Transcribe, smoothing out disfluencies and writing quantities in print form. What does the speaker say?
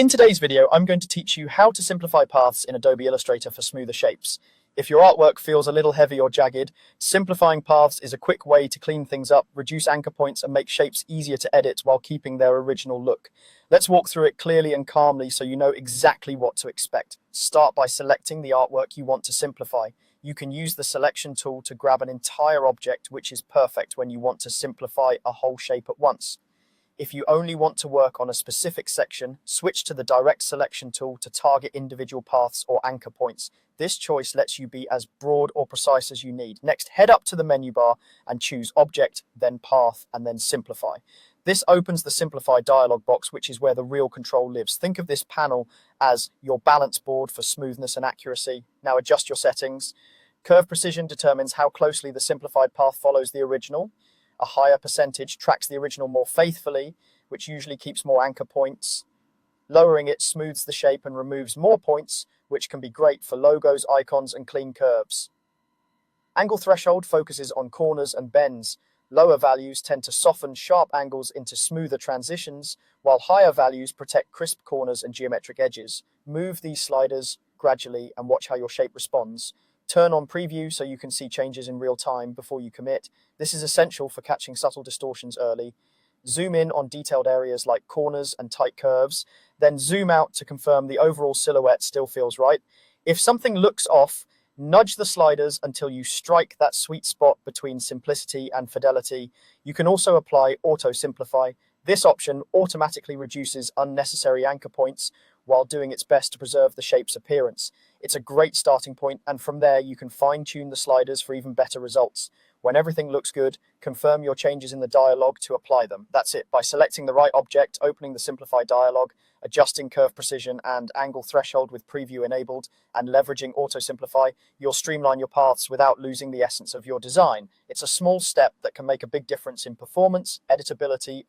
In today's video, I'm going to teach you how to simplify paths in Adobe Illustrator for smoother shapes. If your artwork feels a little heavy or jagged, simplifying paths is a quick way to clean things up, reduce anchor points, and make shapes easier to edit while keeping their original look. Let's walk through it clearly and calmly so you know exactly what to expect. Start by selecting the artwork you want to simplify. You can use the selection tool to grab an entire object, which is perfect when you want to simplify a whole shape at once. If you only want to work on a specific section, switch to the direct selection tool to target individual paths or anchor points. This choice lets you be as broad or precise as you need. Next, head up to the menu bar and choose Object, then Path, and then Simplify. This opens the Simplify dialog box, which is where the real control lives. Think of this panel as your balance board for smoothness and accuracy. Now adjust your settings. Curve precision determines how closely the simplified path follows the original. A higher percentage tracks the original more faithfully, which usually keeps more anchor points. Lowering it smooths the shape and removes more points, which can be great for logos, icons, and clean curves. Angle threshold focuses on corners and bends. Lower values tend to soften sharp angles into smoother transitions, while higher values protect crisp corners and geometric edges. Move these sliders gradually and watch how your shape responds. Turn on preview so you can see changes in real time before you commit. This is essential for catching subtle distortions early. Zoom in on detailed areas like corners and tight curves, then zoom out to confirm the overall silhouette still feels right. If something looks off, nudge the sliders until you strike that sweet spot between simplicity and fidelity. You can also apply Auto Simplify. This option automatically reduces unnecessary anchor points while doing its best to preserve the shape's appearance. It's a great starting point, and from there you can fine-tune the sliders for even better results. When everything looks good, confirm your changes in the dialog to apply them. That's it. By selecting the right object, opening the Simplify dialog, adjusting curve precision and angle threshold with preview enabled, and leveraging Auto Simplify, you'll streamline your paths without losing the essence of your design. It's a small step that can make a big difference in performance, editability,